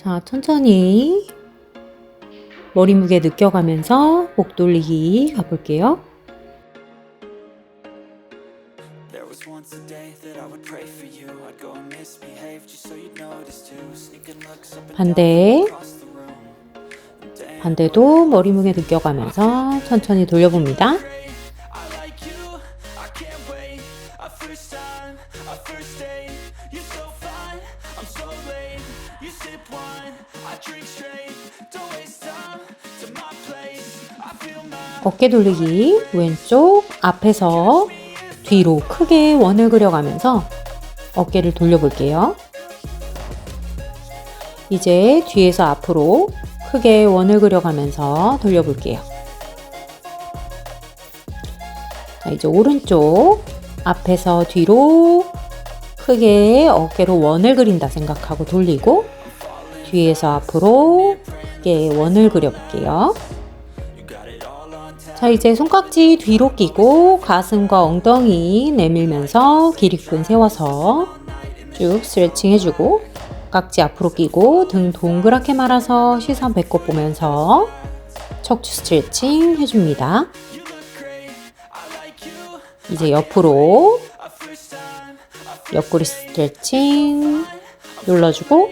자, 천천히 머리 무게 느껴가면서 목 돌리기 가볼게요. 반대도 머리 무게 느껴가면서 천천히 돌려봅니다. 어깨 돌리기 왼쪽 앞에서 뒤로 크게 원을 그려가면서 어깨를 돌려볼게요. 이제 뒤에서 앞으로 크게 원을 그려가면서 돌려볼게요. 자, 이제 오른쪽 앞에서 뒤로 크게 어깨로 원을 그린다 생각하고 돌리고 뒤에서 앞으로 크게 원을 그려볼게요. 자, 이제 손깍지 뒤로 끼고 가슴과 엉덩이 내밀면서 기립근 세워서 쭉 스트레칭 해주고 깍지 앞으로 끼고 등 동그랗게 말아서 시선 배꼽 보면서 척추 스트레칭 해줍니다. 이제 옆으로 옆구리 스트레칭 눌러주고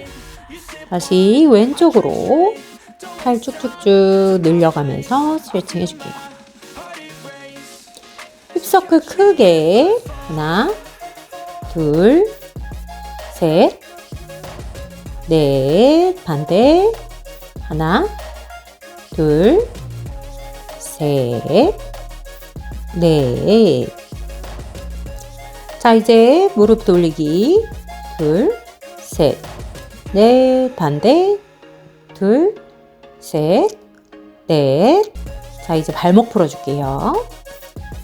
다시 왼쪽으로 팔 쭉쭉쭉 늘려가면서 스트레칭 해줄게요. 힙서클 크게 하나, 둘, 셋, 넷, 반대 하나, 둘, 셋, 넷. 자, 이제 무릎 돌리기 둘, 셋, 넷, 반대 둘, 셋, 넷. 자, 이제 발목 풀어줄게요.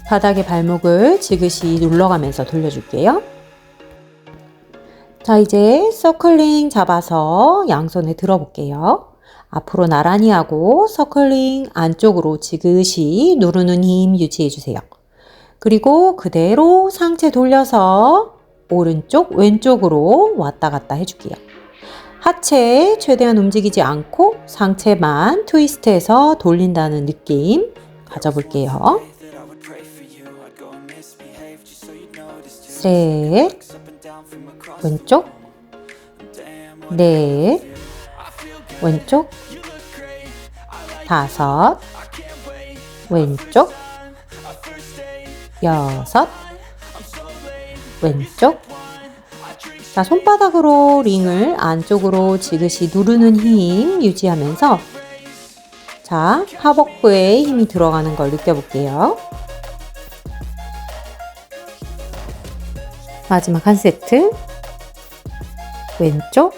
바닥에 발목을 지그시 눌러가면서 돌려줄게요. 자, 이제 서클링 잡아서 양손에 들어볼게요. 앞으로 나란히 하고 서클링 안쪽으로 지그시 누르는 힘 유지해주세요. 그리고 그대로 상체 돌려서 오른쪽 왼쪽으로 왔다 갔다 해줄게요. 하체 최대한 움직이지 않고 상체만 트위스트해서 돌린다는 느낌 가져볼게요. 셋, 왼쪽, 넷, 왼쪽, 다섯, 왼쪽, 여섯, 왼쪽. 자, 손바닥으로 링을 안쪽으로 지그시 누르는 힘 유지하면서 자, 하복부에 힘이 들어가는 걸 느껴볼게요. 마지막 한 세트. 왼쪽.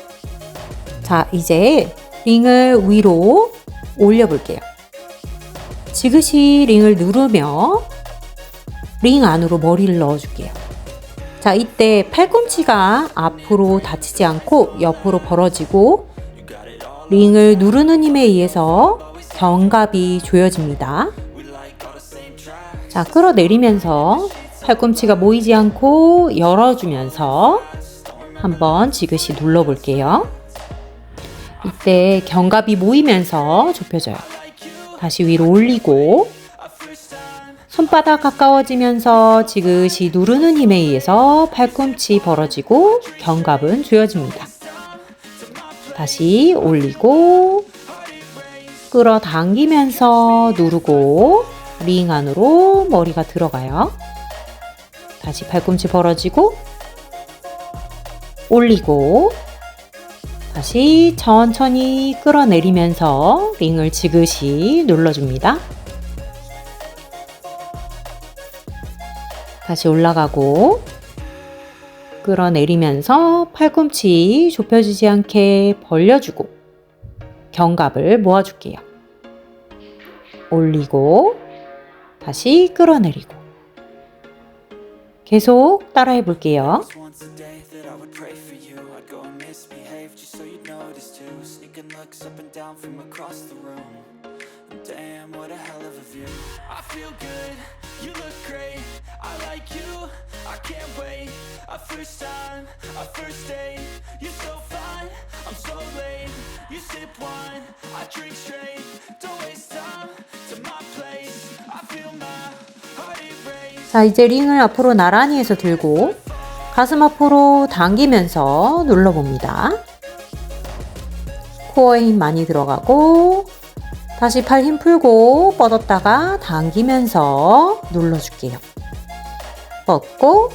자, 이제 링을 위로 올려볼게요. 지그시 링을 누르며 링 안으로 머리를 넣어줄게요. 자, 이때 팔꿈치가 앞으로 닫히지 않고 옆으로 벌어지고 링을 누르는 힘에 의해서 견갑이 조여집니다. 자, 끌어내리면서 팔꿈치가 모이지 않고 열어주면서 한번 지그시 눌러볼게요. 이때 견갑이 모이면서 좁혀져요. 다시 위로 올리고 손바닥 가까워지면서 지그시 누르는 힘에 의해서 팔꿈치 벌어지고 견갑은 조여집니다. 다시 올리고 끌어당기면서 누르고 링 안으로 머리가 들어가요. 다시 팔꿈치 벌어지고 올리고 다시 천천히 끌어내리면서 링을 지그시 눌러줍니다. 다시 올라가고 끌어내리면서 팔꿈치 좁혀지지 않게 벌려주고 견갑을 모아줄게요. 올리고 다시 끌어내리고 계속 따라해 볼게요. I can't wait. A first time, a first date. You're so fine, I'm so late. wine, I drink straight. Don't waste time to my place. I feel my heart erase. 자, 이제 링을 앞으로 나란히 해서 들고 가슴 앞으로 당기면서 눌러봅니다. 코어에 힘 많이 들어가고 다시 팔 힘 풀고 뻗었다가 당기면서 눌러줄게요. 뻗고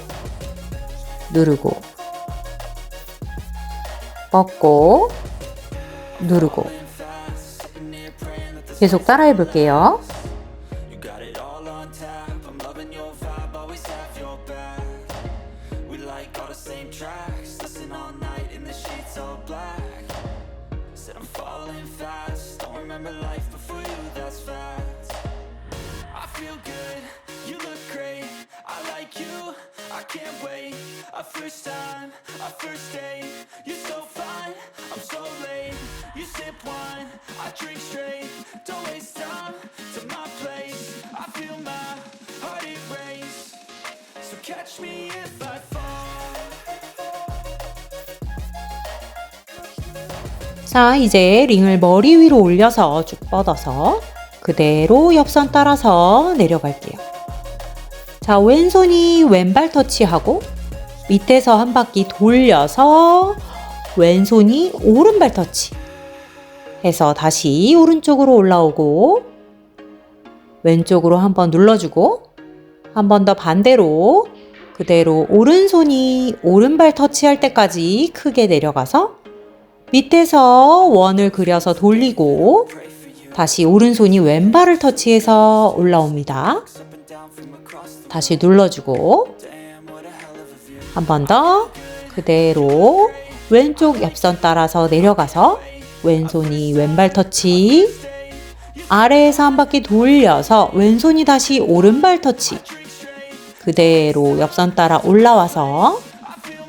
누르고 뻗고 누르고 계속 따라해 볼게요. You got it all on tap. I'm loving your vibe, always have your back. We like all the same tracks. Listen all night in the sheets all black. Said I'm falling fast. Don't remember life before you, that's fact. I feel good, you look great. I like you, I can't wait. A first time, a first date. You're so fine, I'm so late. You sip wine, I drink straight. Don't waste time to my place. I feel my heart erase. So catch me if I fall. 자, 이제 링을 머리 위로 올려서 쭉 뻗어서 그대로 옆선 따라서 내려갈게요. 자, 왼손이 왼발 터치하고 밑에서 한 바퀴 돌려서 왼손이 오른발 터치 해서 다시 오른쪽으로 올라오고 왼쪽으로 한번 눌러주고 한 번 더 반대로 그대로 오른손이 오른발 터치할 때까지 크게 내려가서 밑에서 원을 그려서 돌리고 다시 오른손이 왼발을 터치해서 올라옵니다. 다시 눌러주고 한 번 더 그대로 왼쪽 옆선 따라서 내려가서 왼손이 왼발 터치 아래에서 한 바퀴 돌려서 왼손이 다시 오른발 터치 그대로 옆선 따라 올라와서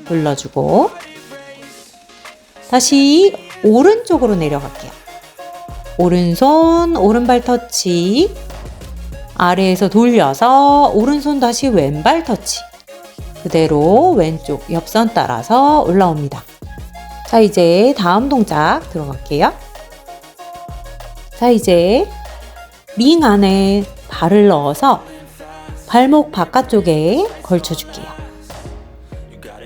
눌러주고 다시 오른쪽으로 내려갈게요. 오른손 오른발 터치 아래에서 돌려서 오른손 다시 왼발 터치 그대로 왼쪽 옆선 따라서 올라옵니다. 자, 이제 다음 동작 들어갈게요. 자, 이제 링 안에 발을 넣어서 발목 바깥쪽에 걸쳐줄게요.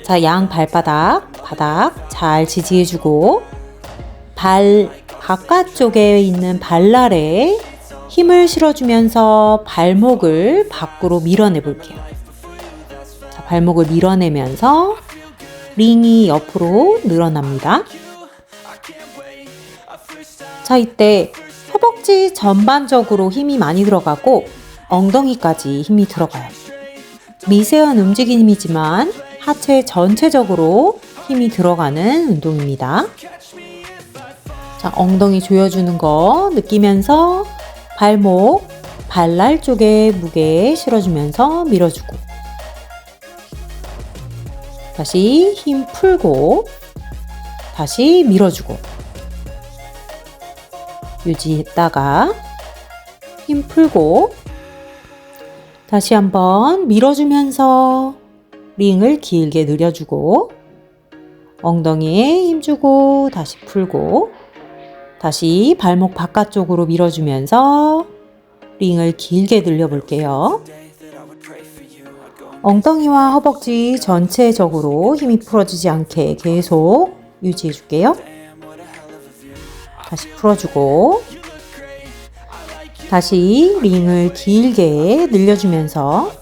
자, 양 발바닥, 바닥 잘 지지해주고 발 바깥쪽에 있는 발날에 힘을 실어주면서 발목을 밖으로 밀어내 볼게요. 자, 발목을 밀어내면서 링이 옆으로 늘어납니다. 자, 이때 허벅지 전반적으로 힘이 많이 들어가고 엉덩이까지 힘이 들어가요. 미세한 움직임이지만 하체 전체적으로 힘이 들어가는 운동입니다. 자, 엉덩이 조여주는 거 느끼면서 발목, 발날 쪽에 무게 실어주면서 밀어주고 다시 힘 풀고 다시 밀어주고 유지했다가 힘 풀고 다시 한번 밀어주면서 링을 길게 늘려주고 엉덩이에 힘주고 다시 풀고 다시 발목 바깥쪽으로 밀어주면서 링을 길게 늘려볼게요. 엉덩이와 허벅지 전체적으로 힘이 풀어지지 않게 계속 유지해줄게요. 다시 풀어주고 다시 링을 길게 늘려주면서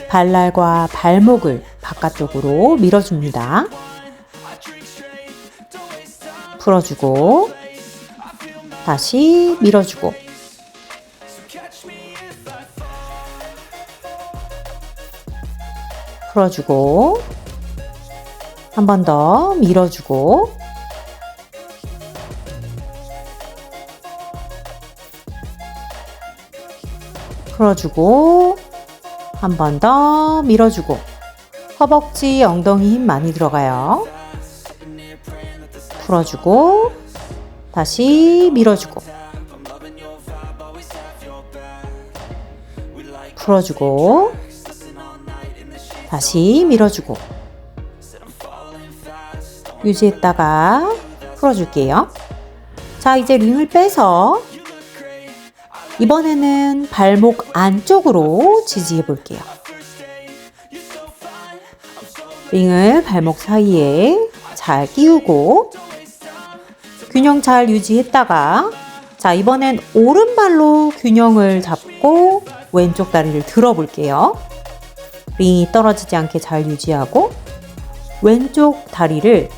발날과 발목을 바깥쪽으로 밀어줍니다. 풀어주고 다시 밀어주고 풀어주고 한 번 더 밀어주고 풀어주고 한 번 더 밀어주고 허벅지 엉덩이 힘 많이 들어가요. 풀어주고 다시 밀어주고 풀어주고 다시 밀어주고 유지했다가 풀어줄게요. 자, 이제 링을 빼서 이번에는 발목 안쪽으로 지지해 볼게요. 링을 발목 사이에 잘 끼우고 균형 잘 유지했다가 자, 이번엔 오른발로 균형을 잡고 왼쪽 다리를 들어 볼게요. 링이 떨어지지 않게 잘 유지하고 왼쪽 다리를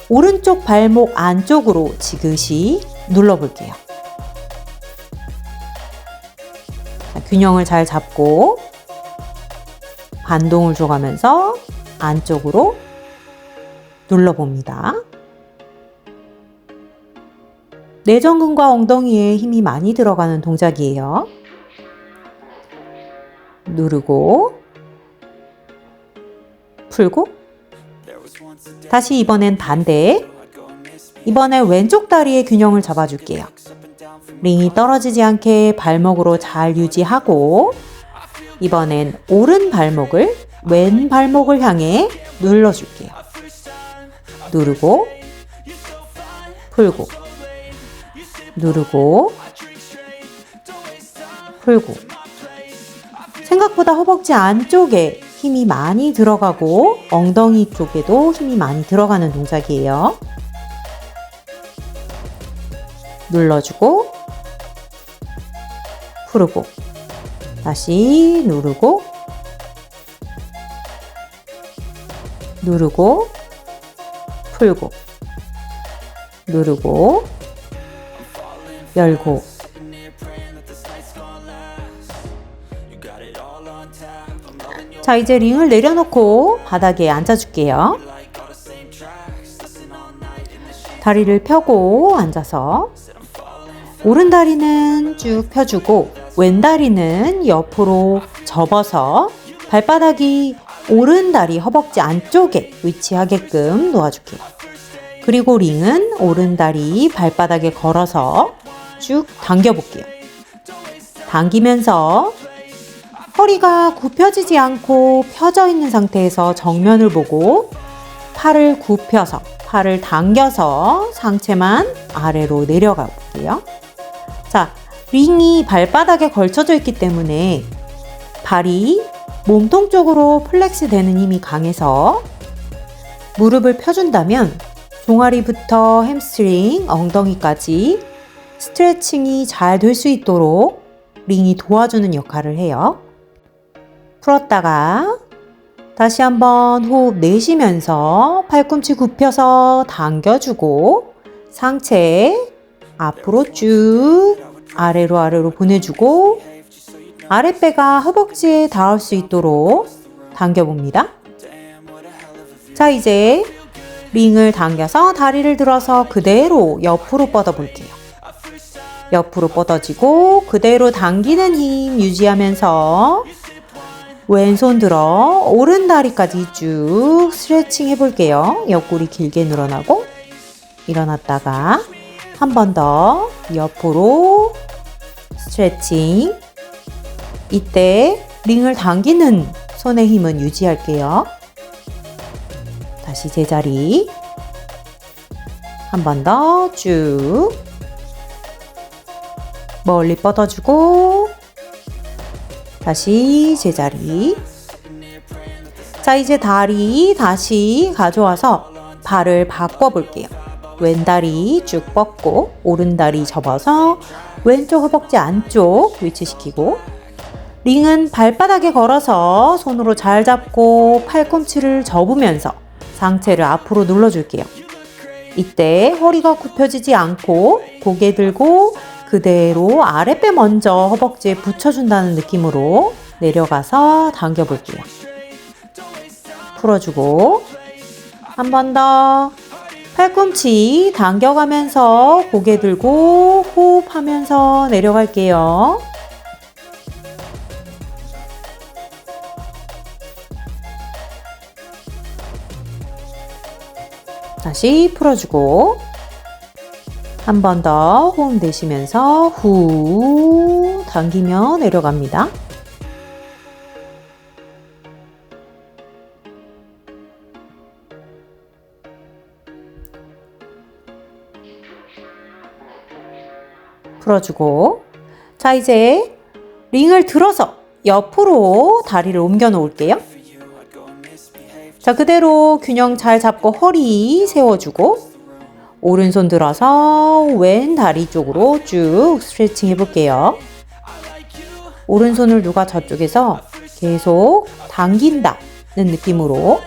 오른쪽 발목 안쪽으로 지그시 눌러 볼게요. 균형을 잘 잡고 반동을 줘가면서 안쪽으로 눌러봅니다. 내전근과 엉덩이에 힘이 많이 들어가는 동작이에요. 누르고 풀고 다시 이번엔 반대. 이번엔 왼쪽 다리의 균형을 잡아줄게요. 링이 떨어지지 않게 발목으로 잘 유지하고 이번엔 오른 발목을 왼 발목을 향해 눌러줄게요. 누르고 풀고 누르고 풀고 생각보다 허벅지 안쪽에 힘이 많이 들어가고 엉덩이 쪽에도 힘이 많이 들어가는 동작이에요. 눌러주고 풀고 다시 누르고 누르고 풀고 누르고 열고 자, 이제 링을 내려놓고 바닥에 앉아줄게요. 다리를 펴고 앉아서 오른 다리는 쭉 펴주고 왼 다리는 옆으로 접어서 발바닥이 오른 다리 허벅지 안쪽에 위치하게끔 놓아줄게요. 그리고 링은 오른 다리 발바닥에 걸어서 쭉 당겨볼게요. 당기면서 허리가 굽혀지지 않고 펴져 있는 상태에서 정면을 보고 팔을 굽혀서 팔을 당겨서 상체만 아래로 내려가 볼게요. 자, 링이 발바닥에 걸쳐져 있기 때문에 발이 몸통 쪽으로 플렉스 되는 힘이 강해서 무릎을 펴준다면 종아리부터 햄스트링, 엉덩이까지 스트레칭이 잘 될 수 있도록 링이 도와주는 역할을 해요. 풀었다가 다시 한번 호흡 내쉬면서 팔꿈치 굽혀서 당겨주고 상체 앞으로 쭉 아래로 보내주고 아랫배가 허벅지에 닿을 수 있도록 당겨봅니다. 자, 이제 링을 당겨서 다리를 들어서 그대로 옆으로 뻗어 볼게요. 옆으로 뻗어지고 그대로 당기는 힘 유지하면서 왼손 들어 오른 다리까지 쭉 스트레칭 해볼게요. 옆구리 길게 늘어나고 일어났다가 한 번 더 옆으로 스트레칭. 이때 링을 당기는 손의 힘은 유지할게요. 다시 제자리. 한 번 더 쭉 멀리 뻗어주고 다시 제자리. 자, 이제 다리 다시 가져와서 발을 바꿔볼게요. 왼 다리 쭉 뻗고 오른 다리 접어서 왼쪽 허벅지 안쪽 위치시키고 링은 발바닥에 걸어서 손으로 잘 잡고 팔꿈치를 접으면서 상체를 앞으로 눌러줄게요. 이때 허리가 굽혀지지 않고 고개 들고 그대로 아랫배 먼저 허벅지에 붙여준다는 느낌으로 내려가서 당겨볼게요. 풀어주고 한 번 더 팔꿈치 당겨가면서 고개 들고 호흡하면서 내려갈게요. 다시 풀어주고 한 번 더 호흡 내쉬면서 후 당기며 내려갑니다. 풀어주고, 자 이제 링을 들어서 옆으로 다리를 옮겨 놓을게요. 자 그대로 균형 잘 잡고 허리 세워주고 오른손 들어서 왼 다리 쪽으로 쭉 스트레칭 해볼게요. 오른손을 누가 저쪽에서 계속 당긴다는 느낌으로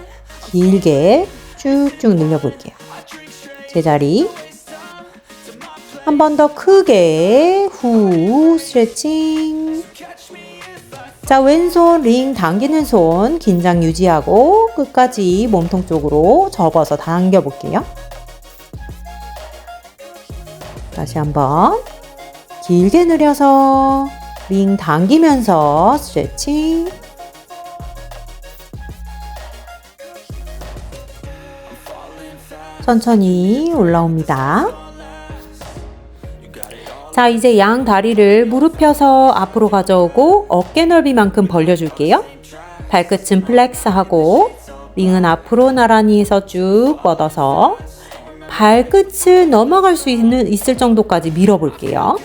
길게 쭉쭉 늘려볼게요. 제자리 한 번 더 크게 후 스트레칭. 자 왼손 링 당기는 손 긴장 유지하고 끝까지 몸통 쪽으로 접어서 당겨 볼게요. 다시 한번 길게 늘려서 링 당기면서 스트레칭. 천천히 올라옵니다. 자 이제 양 다리를 무릎 펴서 앞으로 가져오고 어깨 넓이만큼 벌려줄게요. 발끝은 플렉스하고 링은 앞으로 나란히 해서 쭉 뻗어서 발끝을 넘어갈 수 있을 정도까지 밀어볼게요.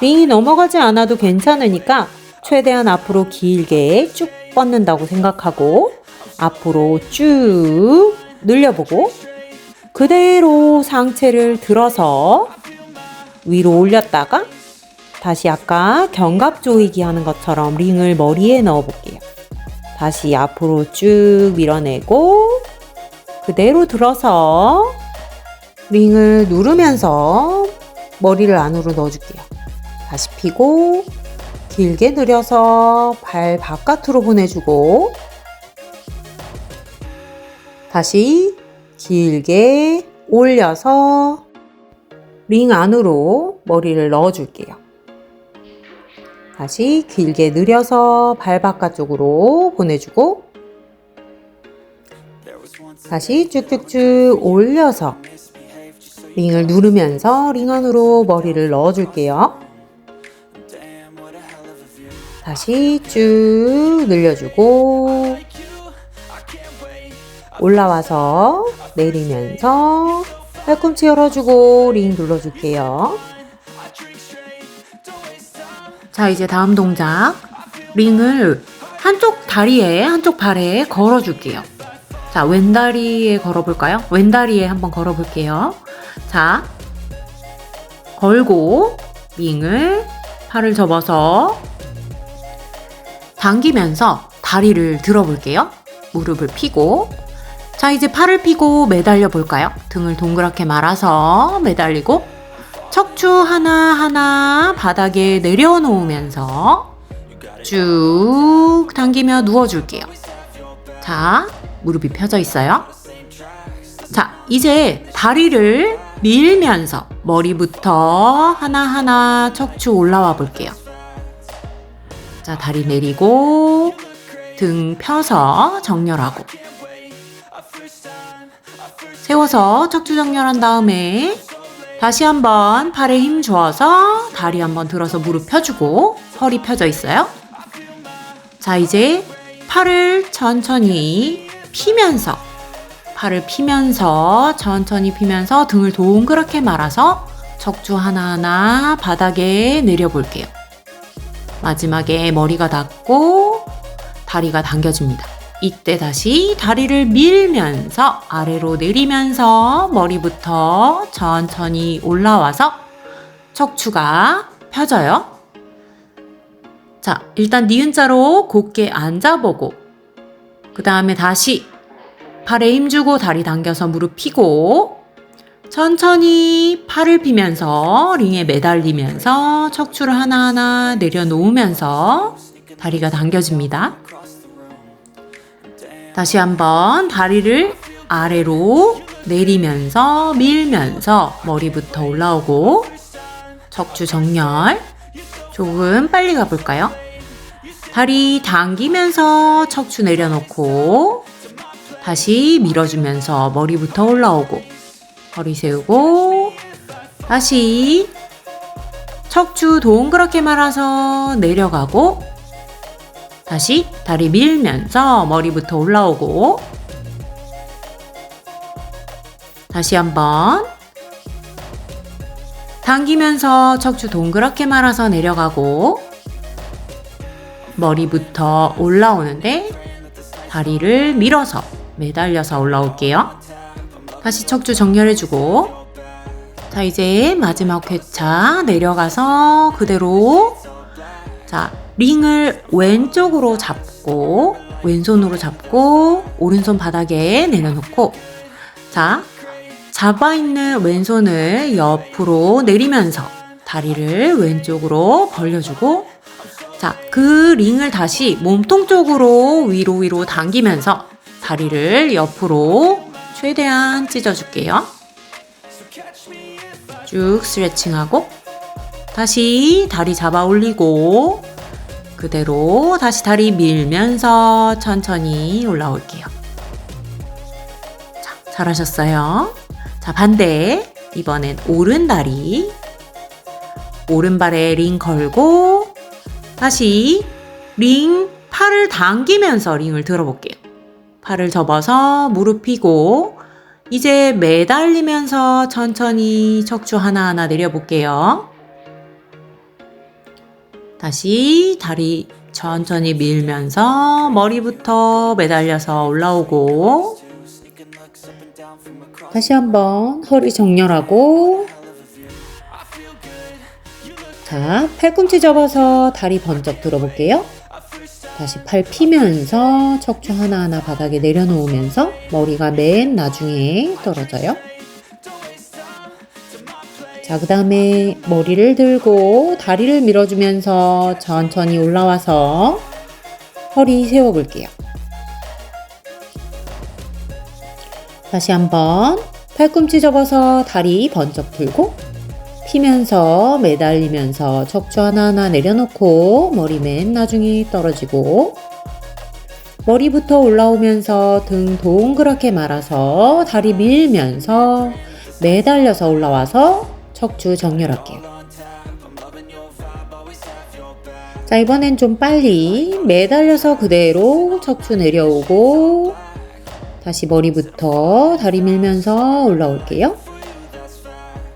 링이 넘어가지 않아도 괜찮으니까 최대한 앞으로 길게 쭉 뻗는다고 생각하고 앞으로 쭉 늘려보고 그대로 상체를 들어서 위로 올렸다가 다시 아까 견갑 조이기 하는 것처럼 링을 머리에 넣어볼게요. 다시 앞으로 쭉 밀어내고 그대로 들어서 링을 누르면서 머리를 안으로 넣어줄게요. 다시 펴고 길게 늘려서 발 바깥으로 보내주고 다시 길게 올려서 링 안으로 머리를 넣어줄게요. 다시 길게 늘려서 발 바깥쪽으로 보내주고 다시 쭉쭉쭉 올려서 링을 누르면서 링 안으로 머리를 넣어줄게요. 다시 쭉 늘려주고 올라와서 내리면서 팔꿈치 열어주고 링 눌러줄게요. 자 이제 다음 동작 링을 한쪽 다리에 한쪽 발에 걸어줄게요. 자 왼다리에 걸어볼까요? 왼다리에 한번 걸어볼게요. 자 걸고 링을 팔을 접어서 당기면서 다리를 들어볼게요. 무릎을 펴고 자 이제 팔을 펴고 매달려 볼까요? 등을 동그랗게 말아서 매달리고 척추 하나하나 바닥에 내려놓으면서 쭉 당기며 누워줄게요. 자 무릎이 펴져 있어요. 자 이제 다리를 밀면서 머리부터 하나하나 척추 올라와 볼게요. 자 다리 내리고 등 펴서 정렬하고 세워서 척추 정렬한 다음에 다시 한번 팔에 힘 줘서 다리 한번 들어서 무릎 펴주고 허리 펴져 있어요. 자 이제 팔을 천천히 피면서 팔을 피면서 천천히 피면서 등을 동그랗게 말아서 척추 하나하나 바닥에 내려볼게요. 마지막에 머리가 닿고 다리가 당겨집니다. 이때 다시 다리를 밀면서 아래로 내리면서 머리부터 천천히 올라와서 척추가 펴져요. 자, 일단 니은자로 곧게 앉아보고 그 다음에 다시 팔에 힘주고 다리 당겨서 무릎 펴고 천천히 팔을 피면서 링에 매달리면서 척추를 하나하나 내려놓으면서 다리가 당겨집니다. 다시 한번 다리를 아래로 내리면서 밀면서 머리부터 올라오고 척추 정렬 조금 빨리 가볼까요? 다리 당기면서 척추 내려놓고 다시 밀어주면서 머리부터 올라오고 허리 세우고 다시 척추 동그랗게 말아서 내려가고 다시 다리 밀면서 머리부터 올라오고 다시 한번 당기면서 척추 동그랗게 말아서 내려가고 머리부터 올라오는데 다리를 밀어서 매달려서 올라올게요. 다시 척추 정렬해주고 자 이제 마지막 회차 내려가서 그대로 자 링을 왼쪽으로 잡고 왼손으로 잡고 오른손 바닥에 내려놓고 자 잡아있는 왼손을 옆으로 내리면서 다리를 왼쪽으로 벌려주고 자, 그 링을 다시 몸통 쪽으로 위로 당기면서 다리를 옆으로 최대한 찢어줄게요. 쭉 스트레칭하고 다시 다리 잡아 올리고 그대로 다시 다리 밀면서 천천히 올라올게요. 자, 잘하셨어요. 자, 반대. 이번엔 오른 다리. 오른발에 링 걸고 다시 팔을 당기면서 링을 들어볼게요. 팔을 접어서 무릎 펴고 이제 매달리면서 천천히 척추 하나하나 내려볼게요. 다시 다리 천천히 밀면서 머리부터 매달려서 올라오고 다시 한번 허리 정렬하고 자, 팔꿈치 접어서 다리 번쩍 들어볼게요. 다시 팔 피면서 척추 하나하나 바닥에 내려놓으면서 머리가 맨 나중에 떨어져요. 자, 그 다음에 머리를 들고 다리를 밀어주면서 천천히 올라와서 허리 세워볼게요. 다시 한번 팔꿈치 접어서 다리 번쩍 들고 피면서 매달리면서 척추 하나하나 내려놓고 머리 맨 나중에 떨어지고 머리부터 올라오면서 등 동그랗게 말아서 다리 밀면서 매달려서 올라와서 척추 정렬할게요. 자, 이번엔 좀 빨리 매달려서 그대로 척추 내려오고 다시 머리부터 다리 밀면서 올라올게요.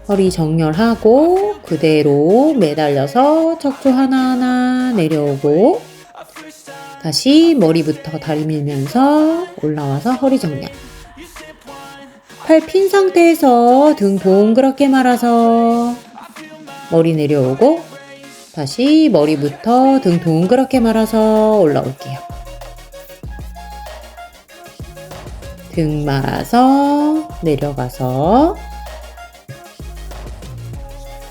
허리 정렬하고 그대로 매달려서 척추 하나하나 내려오고 다시 머리부터 다리 밀면서 올라와서 허리 정렬. 팔 핀 상태에서 등 동그랗게 말아서 머리 내려오고 다시 머리부터 등 동그랗게 말아서 올라올게요. 등 말아서 내려가서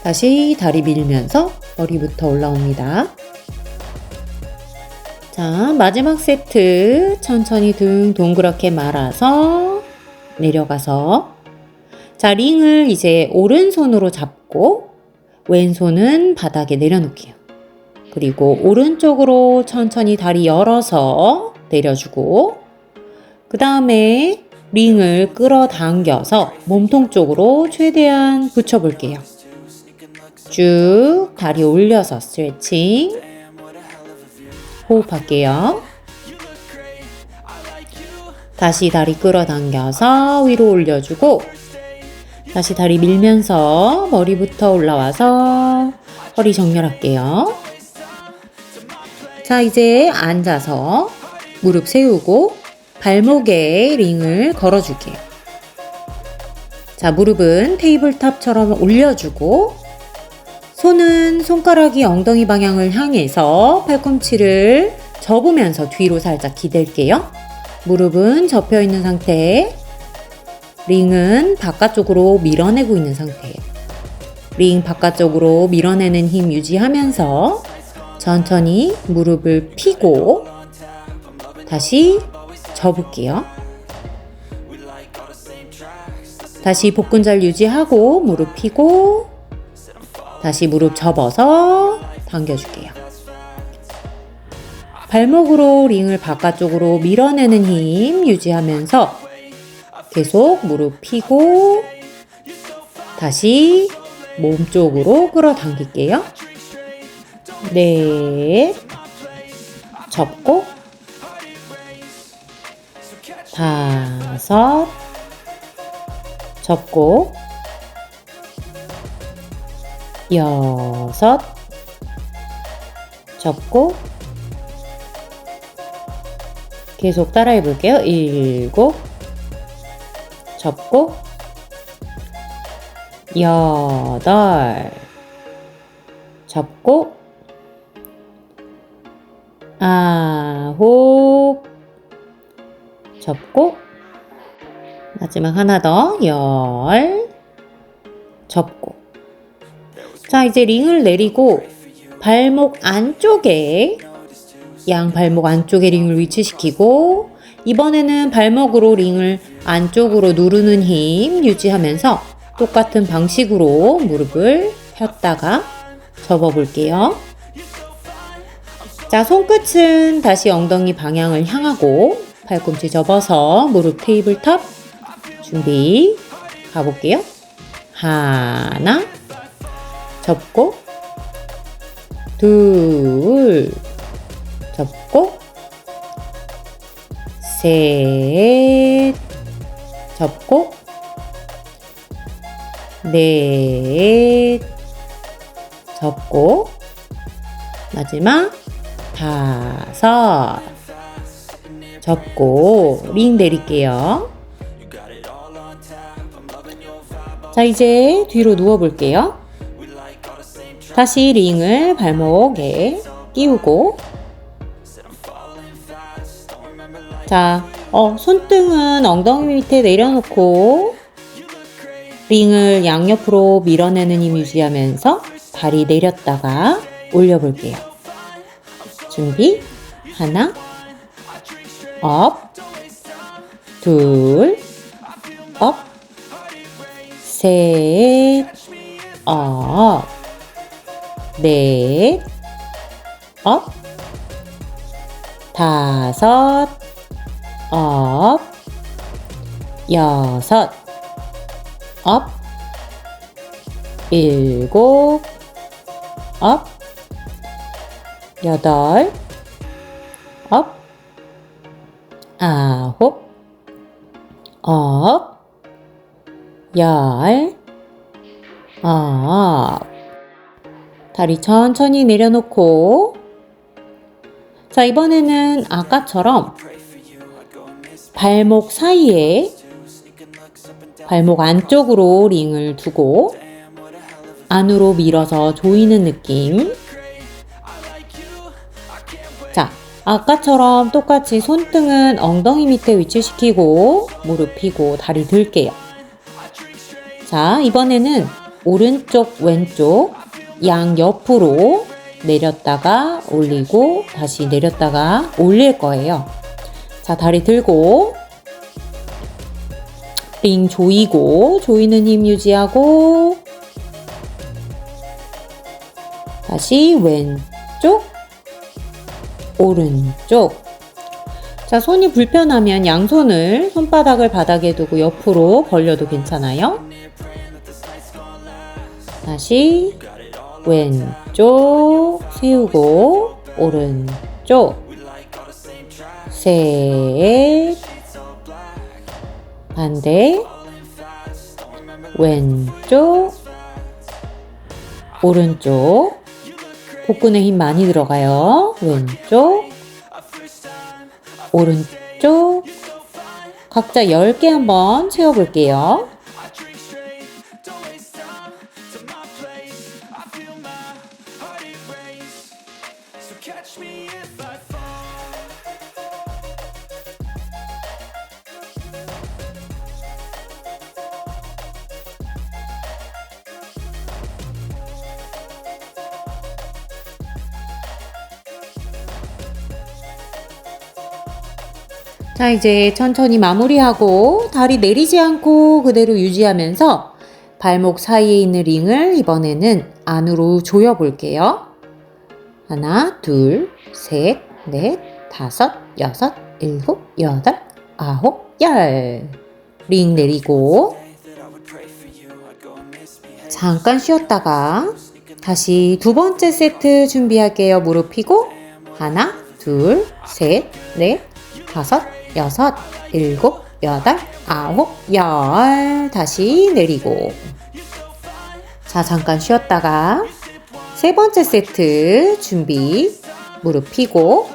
다시 다리 밀면서 머리부터 올라옵니다. 자, 마지막 세트 천천히 등 동그랗게 말아서 내려가서 자, 링을 이제 오른손으로 잡고 왼손은 바닥에 내려놓게요. 그리고 오른쪽으로 천천히 다리 열어서 내려주고 그 다음에 링을 끌어당겨서 몸통 쪽으로 최대한 붙여볼게요. 쭉 다리 올려서 스트레칭 호흡할게요. 다시 다리 끌어당겨서 위로 올려주고 다시 다리 밀면서 머리부터 올라와서 허리 정렬할게요. 자, 이제 앉아서 무릎 세우고 발목에 링을 걸어줄게요. 자, 무릎은 테이블탑처럼 올려주고 손은 손가락이 엉덩이 방향을 향해서 팔꿈치를 접으면서 뒤로 살짝 기댈게요. 무릎은 접혀있는 상태, 링은 바깥쪽으로 밀어내고 있는 상태예요. 링 바깥쪽으로 밀어내는 힘 유지하면서 천천히 무릎을 펴고 다시 접을게요. 다시 복근잘 유지하고 무릎 펴고 다시 무릎 접어서 당겨줄게요. 발목으로 링을 바깥쪽으로 밀어내는 힘 유지하면서 계속 무릎 펴고 다시 몸쪽으로 끌어당길게요. 네, 접고 5, 접고 여섯, 접고, 계속 따라해 볼게요. 일곱, 접고, 여덟, 접고, 아홉, 접고, 마지막 하나 더, 열, 접고. 자, 이제 링을 내리고 발목 안쪽에, 양 발목 안쪽에 링을 위치시키고, 이번에는 발목으로 링을 안쪽으로 누르는 힘 유지하면서 똑같은 방식으로 무릎을 폈다가 접어 볼게요. 자, 손끝은 다시 엉덩이 방향을 향하고 팔꿈치 접어서 무릎 테이블탑 준비 가볼게요. 하나, 접고, 둘, 접고, 셋, 접고, 넷, 접고, 마지막 다섯, 접고, 링 내릴게요. 자, 이제 뒤로 누워 볼게요. 다시 링을 발목에 끼우고, 자, 손등은 엉덩이 밑에 내려놓고 링을 양옆으로 밀어내는 힘 유지하면서 다리 내렸다가 올려볼게요. 준비, 하나, 업, 둘, 업, 셋, 업, 넷, 업, 다섯, 업, 여섯, 업, 일곱, 업, 여덟, 업, 아홉, 업, 열, 업. 다리 천천히 내려놓고, 자, 이번에는 아까처럼 발목 사이에 발목 안쪽으로 링을 두고 안으로 밀어서 조이는 느낌. 자, 아까처럼 똑같이 손등은 엉덩이 밑에 위치시키고 무릎 펴고 다리 들게요. 자, 이번에는 오른쪽 왼쪽 양옆으로 내렸다가 올리고 다시 내렸다가 올릴 거예요. 자, 다리 들고 링 조이고, 조이는 힘 유지하고, 다시 왼쪽, 오른쪽. 자, 손이 불편하면 양손을 손바닥을 바닥에 두고 옆으로 벌려도 괜찮아요. 다시 왼쪽 세우고, 오른쪽, 셋, 반대, 왼쪽, 오른쪽. 복근에 힘 많이 들어가요. 왼쪽, 오른쪽. 각자 10개 한번 채워볼게요. 자, 이제 천천히 마무리하고 다리 내리지 않고 그대로 유지하면서 발목 사이에 있는 링을 이번에는 안으로 조여 볼게요. 하나, 둘, 셋, 넷, 다섯, 여섯, 일곱, 여덟, 아홉, 열. 링 내리고 잠깐 쉬었다가 다시 두 번째 세트 준비할게요. 무릎 펴고 하나, 둘, 셋, 넷, 다섯, 여섯, 일곱, 여덟, 아홉, 열. 다시 내리고. 자, 잠깐 쉬었다가 세 번째 세트 준비. 무릎 펴고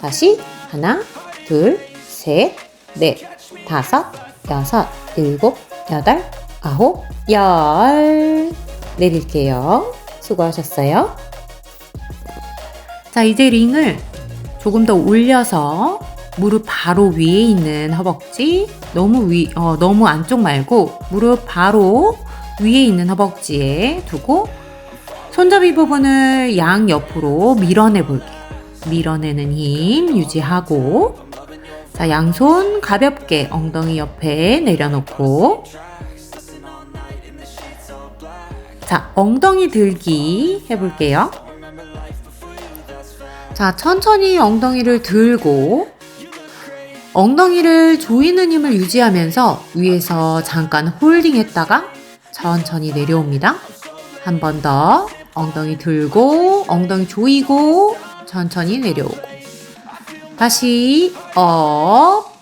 다시 하나, 둘, 셋, 넷, 다섯, 여섯, 일곱, 여덟, 아홉, 열. 내릴게요. 수고하셨어요. 자, 이제 링을 조금 더 올려서 무릎 바로 위에 있는 허벅지, 너무 안쪽 말고 무릎 바로 위에 있는 허벅지에 두고 손잡이 부분을 양 옆으로 밀어내 볼게요. 밀어내는 힘 유지하고, 자, 양손 가볍게 엉덩이 옆에 내려놓고, 자, 엉덩이 들기 해볼게요. 자, 천천히 엉덩이를 들고 엉덩이를 조이는 힘을 유지하면서 위에서 잠깐 홀딩 했다가 천천히 내려옵니다. 한 번 더 엉덩이 들고 엉덩이 조이고 천천히 내려오고, 다시 업,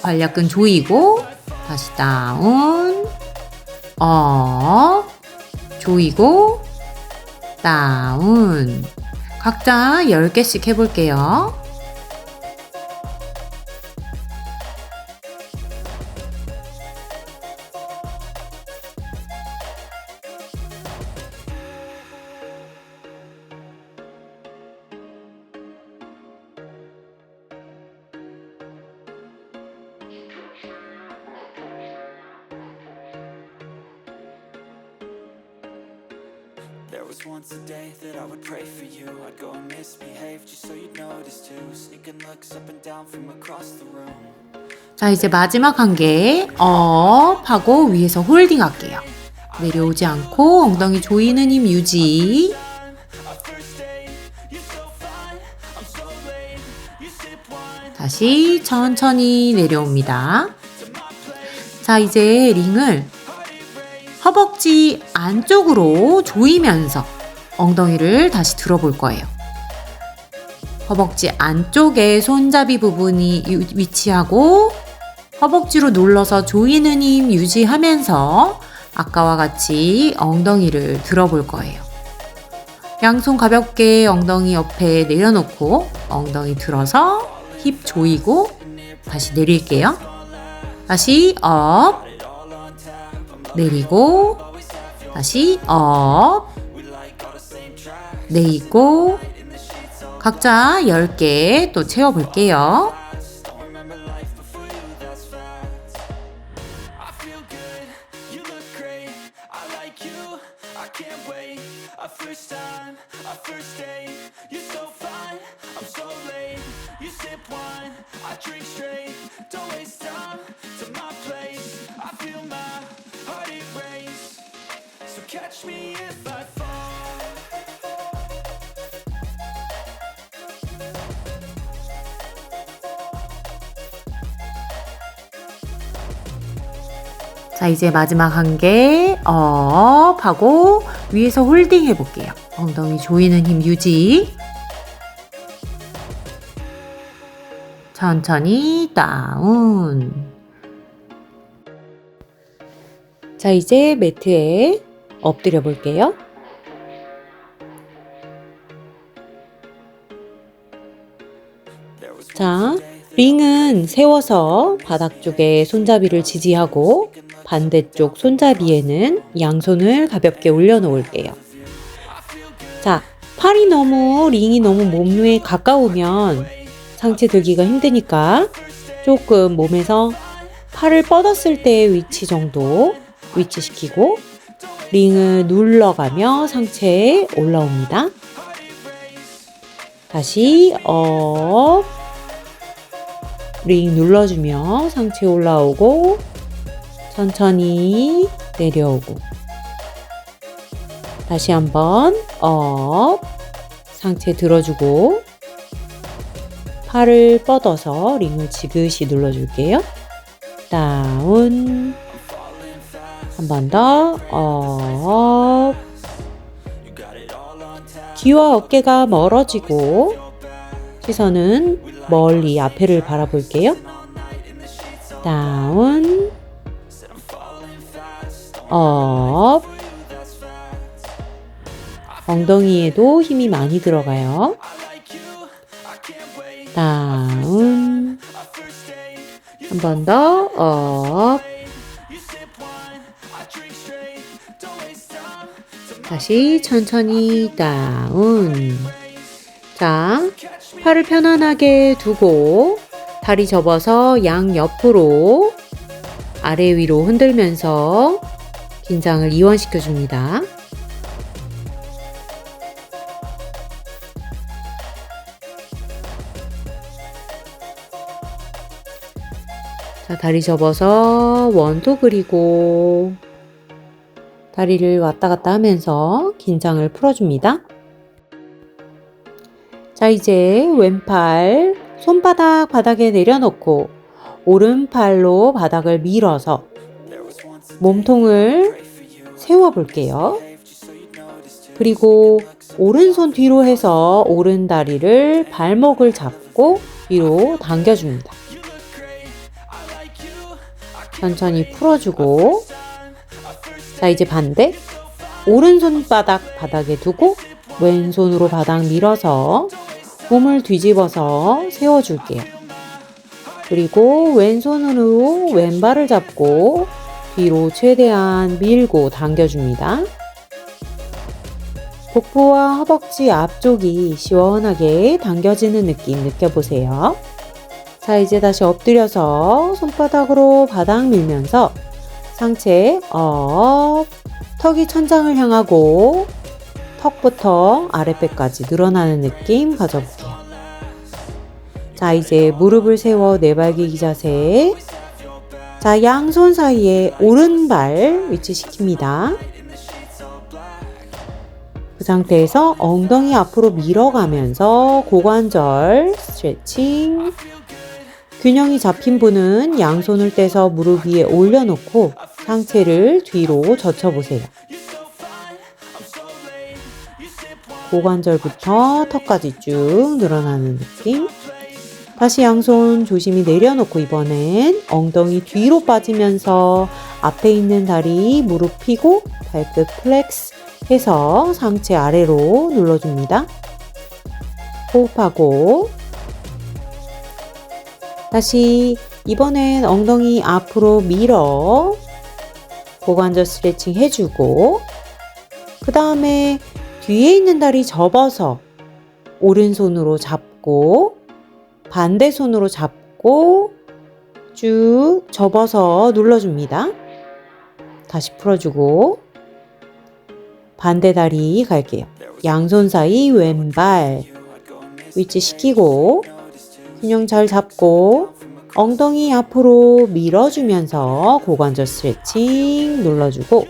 관략근 조이고 다시 다운, 업, 조이고 다운. 각자 10개씩 해볼게요. There was once a day that I would pray for you. I'd go and misbehave just so you'd notice too. Sneaking looks up and down from across the room. 자, 이제 마지막 한 개, 업 하고 위에서 홀딩 할게요. 내려오지 않고 엉덩이 조이는 힘 유지. 다시 천천히 내려옵니다. 자, 이제 링을 허벅지 안쪽으로 조이면서 엉덩이를 다시 들어볼 거예요. 허벅지 안쪽에 손잡이 부분이 위치하고 허벅지로 눌러서 조이는 힘 유지하면서 아까와 같이 엉덩이를 들어볼 거예요. 양손 가볍게 엉덩이 옆에 내려놓고 엉덩이 들어서 힙 조이고 다시 내릴게요. 다시 업, 내리고 다시 업, 내리고. 각자 10개 또 채워볼게요. Catch me if I fall. 자, 이제 마지막 한 개, 업 하고 위에서 홀딩 해볼게요. 엉덩이 조이는 힘 유지. 천천히 다운. 자, 이제 매트에 엎드려 볼게요. 자, 링은 세워서 바닥 쪽에 손잡이를 지지하고 반대쪽 손잡이에는 양손을 가볍게 올려놓을게요. 자, 링이 너무 몸에 가까우면 상체 들기가 힘드니까 조금 몸에서 팔을 뻗었을 때의 위치 정도 위치시키고 링을 눌러가며 상체에 올라옵니다. 다시 업, 링 눌러주며 상체에 올라오고 천천히 내려오고, 다시 한번 업, 상체 들어주고 팔을 뻗어서 링을 지그시 눌러줄게요. 다운. 한 번 더 업. 귀와 어깨가 멀어지고 시선은 멀리 앞에를 바라볼게요. 다운, 업, 엉덩이에도 힘이 많이 들어가요. 다운. 한 번 더 업. 다시 천천히 다운. 자, 팔을 편안하게 두고 다리 접어서 양옆으로 아래 위로 흔들면서 긴장을 이완시켜 줍니다. 자, 다리 접어서 원도 그리고 다리를 왔다 갔다 하면서 긴장을 풀어줍니다. 자, 이제 왼팔 손바닥 바닥에 내려놓고 오른팔로 바닥을 밀어서 몸통을 세워 볼게요. 그리고 오른손 뒤로 해서 오른 다리를 발목을 잡고 뒤로 당겨줍니다. 천천히 풀어주고, 자, 이제 반대. 오른손바닥 바닥에 두고 왼손으로 바닥 밀어서 몸을 뒤집어서 세워줄게요. 그리고 왼손으로 왼발을 잡고 뒤로 최대한 밀고 당겨줍니다. 복부와 허벅지 앞쪽이 시원하게 당겨지는 느낌 느껴보세요. 자, 이제 다시 엎드려서 손바닥으로 바닥 밀면서 상체 업, 턱이 천장을 향하고 턱부터 아랫배까지 늘어나는 느낌 가져볼게요. 자, 이제 무릎을 세워 내발기기 자세. 자, 양손 사이에 오른발 위치시킵니다. 그 상태에서 엉덩이 앞으로 밀어가면서 고관절 스트레칭. 균형이 잡힌 분은 양손을 떼서 무릎 위에 올려놓고 상체를 뒤로 젖혀보세요. 고관절부터 턱까지 쭉 늘어나는 느낌. 다시 양손 조심히 내려놓고 이번엔 엉덩이 뒤로 빠지면서 앞에 있는 다리 무릎 펴고 발끝 플렉스 해서 상체 아래로 눌러줍니다. 호흡하고 다시 이번엔 엉덩이 앞으로 밀어 고관절 스트레칭 해주고 그 다음에 뒤에 있는 다리 접어서 오른손으로 잡고 반대 손으로 잡고 쭉 접어서 눌러줍니다. 다시 풀어주고 반대 다리 갈게요. 양손 사이 왼발 위치시키고 균형 잘 잡고 엉덩이 앞으로 밀어주면서 고관절 스트레칭 눌러주고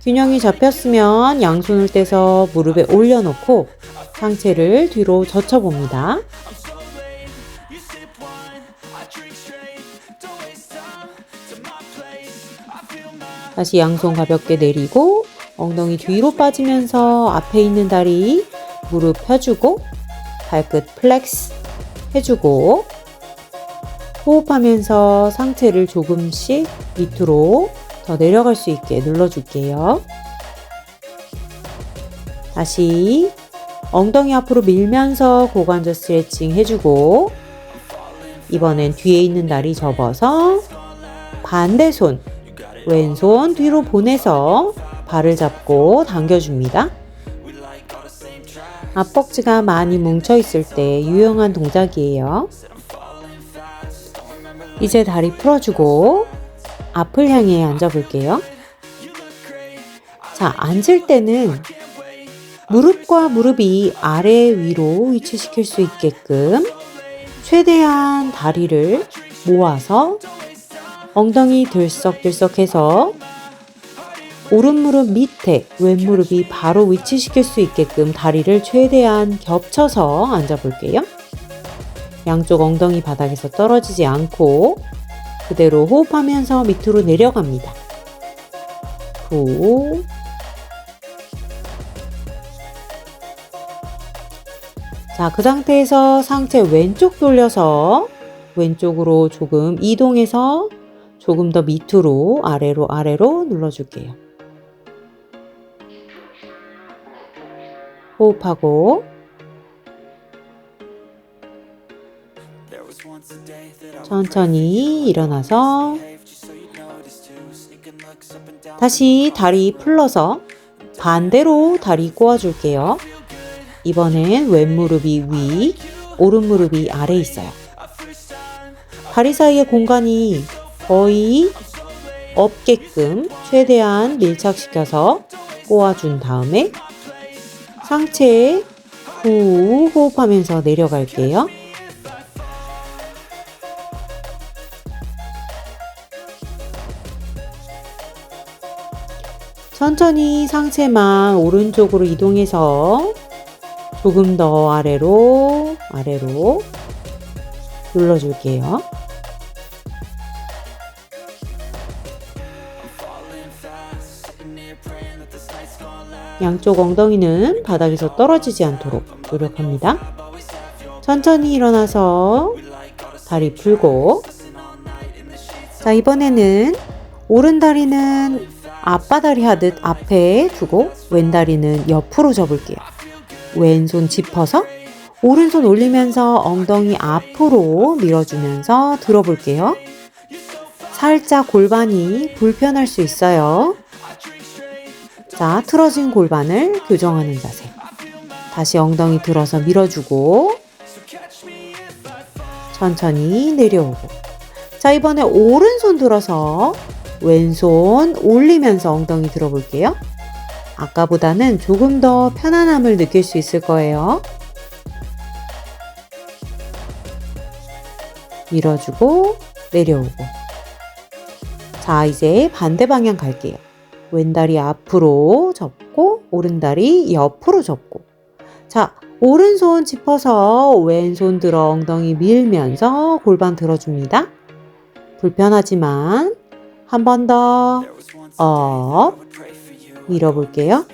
균형이 잡혔으면 양손을 떼서 무릎에 올려놓고 상체를 뒤로 젖혀봅니다. 다시 양손 가볍게 내리고 엉덩이 뒤로 빠지면서 앞에 있는 다리 무릎 펴주고 발끝 플렉스 해주고 호흡하면서 상체를 조금씩 밑으로 더 내려갈 수 있게 눌러줄게요. 다시 엉덩이 앞으로 밀면서 고관절 스트레칭 해주고 이번엔 뒤에 있는 다리 접어서 반대 손 왼손 뒤로 보내서 발을 잡고 당겨줍니다. 앞벅지가 많이 뭉쳐있을 때 유용한 동작이에요. 이제 다리 풀어주고 앞을 향해 앉아볼게요. 자, 앉을 때는 무릎과 무릎이 아래 위로 위치시킬 수 있게끔 최대한 다리를 모아서 엉덩이 들썩들썩해서 오른 무릎 밑에 왼 무릎이 바로 위치시킬 수 있게끔 다리를 최대한 겹쳐서 앉아볼게요. 양쪽 엉덩이 바닥에서 떨어지지 않고 그대로 호흡하면서 밑으로 내려갑니다. 후. 자, 그 상태에서 상체 왼쪽 돌려서 왼쪽으로 조금 이동해서 조금 더 밑으로 아래로 눌러줄게요. 호흡하고 There was once a day that I would 천천히 일어나서 behave just so you'd notice too. Sneaking looks up and down. 다시 다리 풀러서 반대로 다리 꼬아줄게요. 이번엔 왼 무릎이 위, 오른 무릎이 아래 있어요. 다리 사이의 공간이 거의 없게끔 최대한 밀착시켜서 꼬아준 다음에 상체에 후 호흡하면서 내려갈게요. 천천히 상체만 오른쪽으로 이동해서 조금 더 아래로 눌러줄게요. Falling fast, sitting here praying that this night's gonna last. 양쪽 엉덩이는 바닥에서 떨어지지 않도록 노력합니다. 천천히 일어나서 다리 풀고, 자, 이번에는 오른 다리는 앞바다리 하듯 앞에 두고 왼 다리는 옆으로 접을게요. 왼손 짚어서 오른손 올리면서 엉덩이 앞으로 밀어주면서 들어볼게요. 살짝 골반이 불편할 수 있어요. 자, 틀어진 골반을 교정하는 자세. 다시 엉덩이 들어서 밀어주고 천천히 내려오고. 자, 이번에 오른손 들어서 왼손 올리면서 엉덩이 들어볼게요. 아까보다는 조금 더 편안함을 느낄 수 있을 거예요. 밀어주고 내려오고. 자, 이제 반대 방향 갈게요. 왼다리 앞으로 접고 오른다리 옆으로 접고. 자, 오른손 짚어서 왼손 들어 엉덩이 밀면서 골반 들어줍니다. 불편하지만 한 번 더 업 밀어볼게요.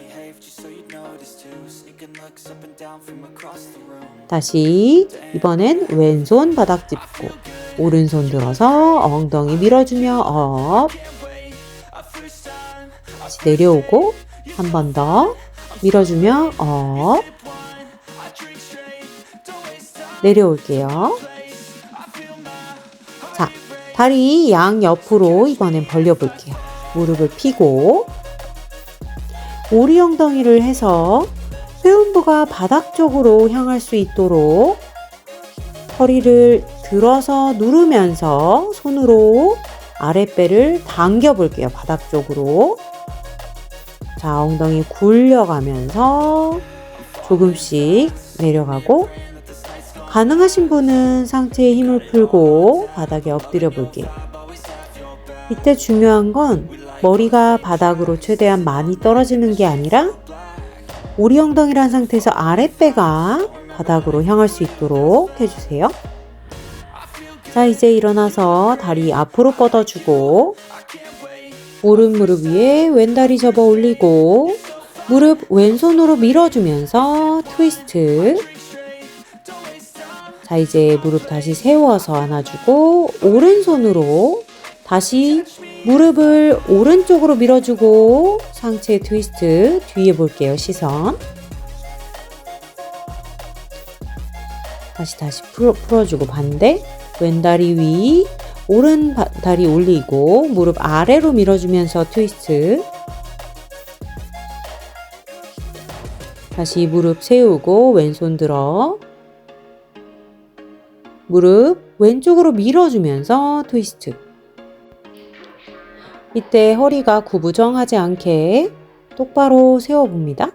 다시 이번엔 왼손 바닥 짚고 오른손 들어서 엉덩이 밀어주며 업. 다시 내려오고 한 번 더 밀어주며 업. 내려올게요. 자, 다리 양옆으로 이번엔 벌려볼게요. 무릎을 펴고 오리 엉덩이를 해서 회음부가 바닥 쪽으로 향할 수 있도록 허리를 들어서 누르면서 손으로 아랫배를 당겨 볼게요. 바닥 쪽으로. 자, 엉덩이 굴려가면서 조금씩 내려가고, 가능하신 분은 상체에 힘을 풀고 바닥에 엎드려 볼게요. 이때 중요한 건 머리가 바닥으로 최대한 많이 떨어지는 게 아니라 오리 엉덩이란 상태에서 아랫배가 바닥으로 향할 수 있도록 해주세요. 자, 이제 일어나서 다리 앞으로 뻗어주고 오른 무릎 위에 왼다리 접어 올리고 무릎 왼손으로 밀어주면서 트위스트. 자, 이제 무릎 다시 세워서 안아주고 오른손으로 다시 무릎을 오른쪽으로 밀어주고 상체 트위스트. 뒤에 볼게요. 시선. 다시 풀어주고 반대. 왼다리 위, 오른 다리 올리고 무릎 아래로 밀어주면서 트위스트. 다시 무릎 세우고 왼손 들어 무릎 왼쪽으로 밀어주면서 트위스트. 이때 허리가 구부정하지 않게 똑바로 세워봅니다.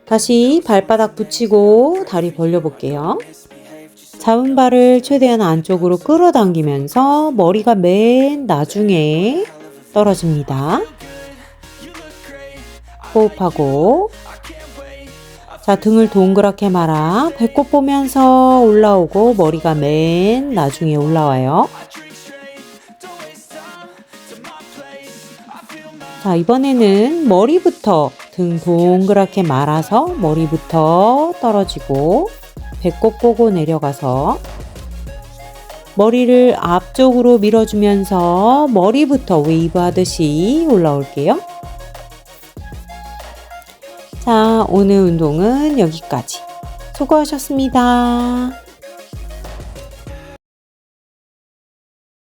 다시 발바닥 붙이고 다리 벌려볼게요. 잡은 발을 최대한 안쪽으로 끌어당기면서 머리가 맨 나중에 떨어집니다. 호흡하고, 자, 등을 동그랗게 말아 배꼽 보면서 올라오고 머리가 맨 나중에 올라와요. 자, 이번에는 머리부터 등 동그랗게 말아서 머리부터 떨어지고 배꼽 보고 내려가서 머리를 앞쪽으로 밀어주면서 머리부터 웨이브 하듯이 올라올게요. 자, 오늘 운동은 여기까지. 수고하셨습니다.